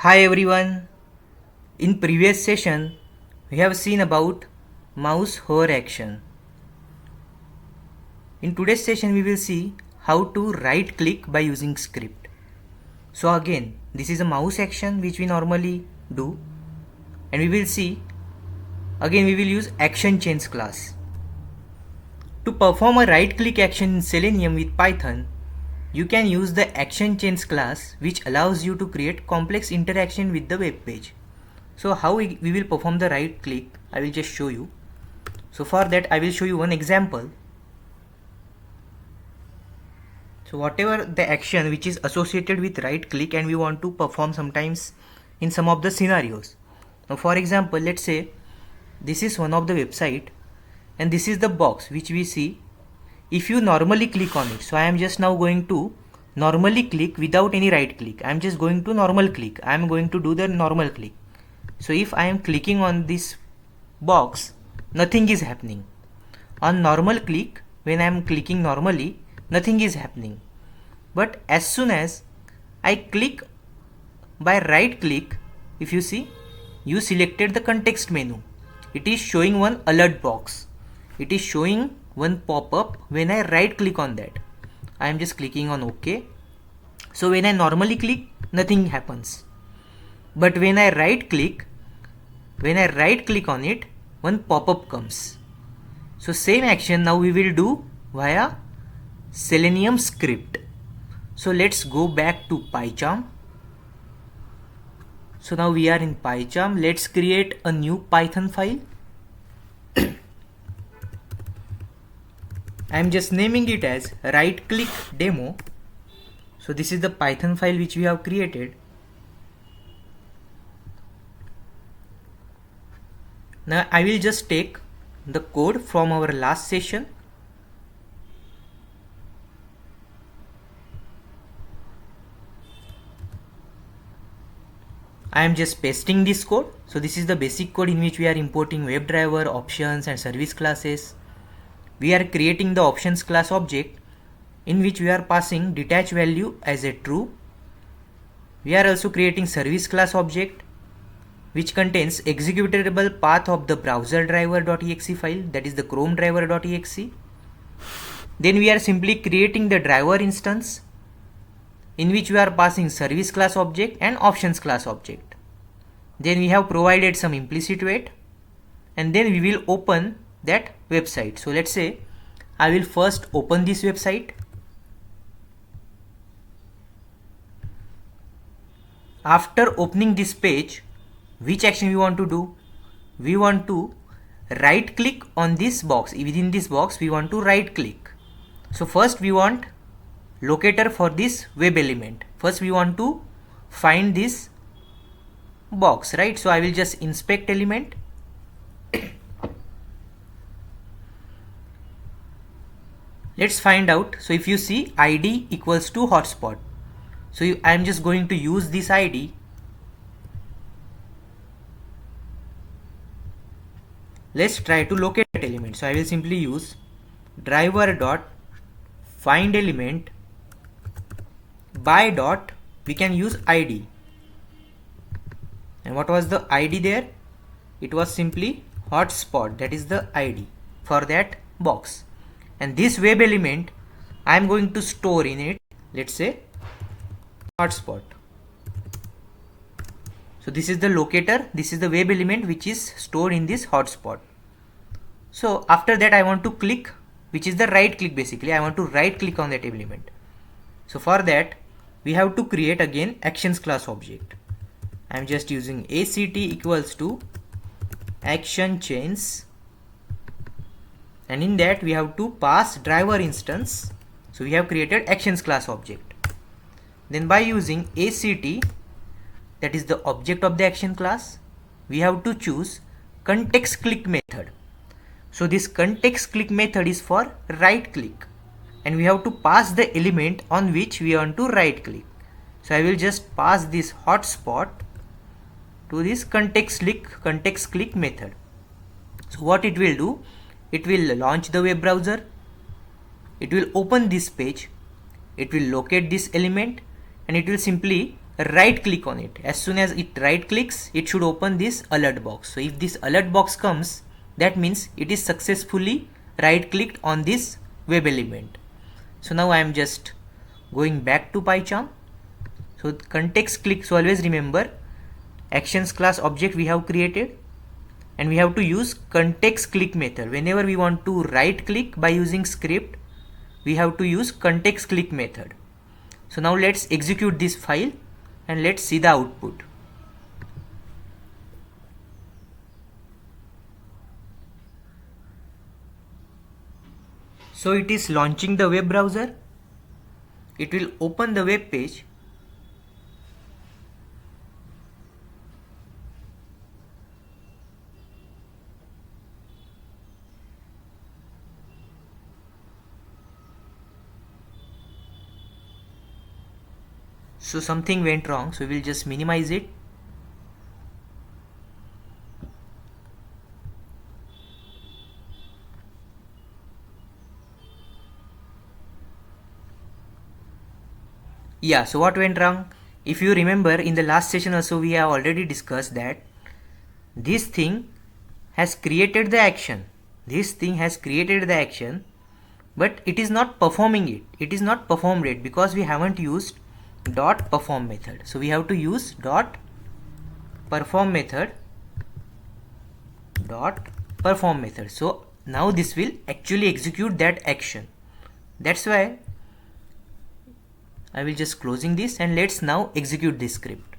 Hi everyone. In previous session we have seen about mouse hover action. In today's session we will see how to right click by using script. So again, this is a mouse action which we normally do, and we will see again we will use ActionChains class. To perform a right click action in Selenium with Python, you can use the ActionChains class, which allows you to create complex interaction with the web page. So how we will perform the right click, I will just show you. So for that I will show you one example. So whatever the action which is associated with right click and we want to perform sometimes in some of the scenarios. Now for example, let's say this is one of the website and this is the box which we see if you normally click on it. So I am just now going to normally click without any right click. I am just going to normal click. I am going to do the normal click. So if I am clicking on this box, nothing is happening. On normal click, when I am clicking normally, nothing is happening. But as soon as I click by right click, if you see, you selected the context menu. It is showing one alert box. It is showing one pop-up when I right click on that. I am just clicking on OK. So when I normally click, nothing happens. But when I right click on it, one pop-up comes. So same action now we will do via Selenium script. So let's go back to PyCharm. So now we are in PyCharm. Let's create a new Python file. I am just naming it as right click demo. So this is the Python file which we have created. Now I will just take the code from our last session. I am just pasting this code. So this is the basic code in which we are importing WebDriver, options and service classes. We are creating the options class object in which we are passing detach value as a true. We are also creating service class object which contains executable path of the browser driver.exe file, that is the Chrome driver.exe. Then we are simply creating the driver instance in which we are passing service class object and options class object. Then we have provided some implicit wait, and then we will open that website. So let's say I will first open this website. After opening this page, which action we want to do? We want to right click on this box. Within this box we want to right click. So first we want locator for this web element. First we want to find this box, right? So I will just inspect element. Let's find out. So if you see, ID equals to hotspot. So I am just going to use this ID. Let's try to locate that element. So I will simply use driver dot find element by dot, we can use ID. And what was the ID there? It was simply hotspot. That is the ID for that box. And this web element I am going to store in it, let's say hotspot. So this is the locator, this is the web element which is stored in this hotspot. So after that I want to click, which is the right click basically. I want to right click on that element. So for that we have to create again actions class object. I am just using act equals to ActionChains, and in that we have to pass driver instance. So we have created actions class object. Then by using act, that is the object of the action class, we have to choose context click method. So this context click method is for right click, and we have to pass the element on which we want to right click. So I will just pass this hotspot to this context click method. So what it will do, it will launch the web browser, it will open this page, it will locate this element, and it will simply right click on it. As soon as it right clicks, it should open this alert box. So if this alert box comes, that means it is successfully right clicked on this web element. So now I am just going back to PyCharm. So context click, so always remember actions class object we have created, and we have to use context click method. Whenever we want to right click by using script, we have to use context click method. So now let's execute this file and let's see the output. So it is launching the web browser. It will open the web page. So something went wrong, so we'll just minimize it. Yeah, so what went wrong? If you remember, in the last session also we have already discussed that this thing has created the action. This thing has created the action, but it is not performing it. It is not performed it because we haven't used dot perform method. So we have to use dot perform method. Dot perform method. So now this will actually execute that action. That's why I will just closing this, and let's now execute this script.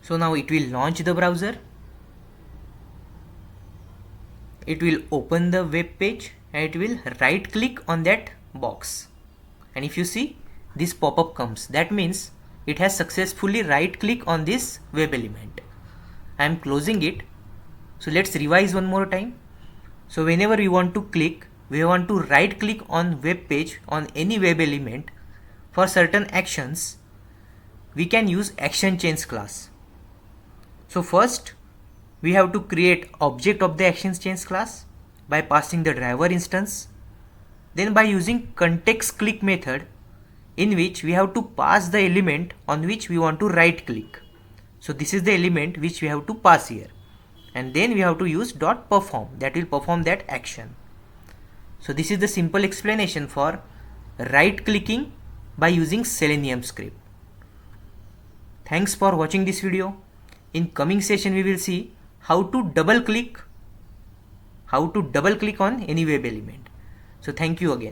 So now it will launch the browser. It will open the web page and it will right click on that box. And if you see, this pop-up comes. That means it has successfully right click on this web element. I am closing it. So let's revise one more time. So whenever we want to click, we want to right click on web page on any web element for certain actions, we can use ActionChains class. So first we have to create object of the ActionChains class by passing the driver instance. Then by using context click method, in which we have to pass the element on which we want to right click. So this is the element which we have to pass here. And then we have to use dot perform, that will perform that action. So this is the simple explanation for right clicking by using Selenium script. Thanks for watching this video. In coming session we will see how to double click on any web element. So thank you again.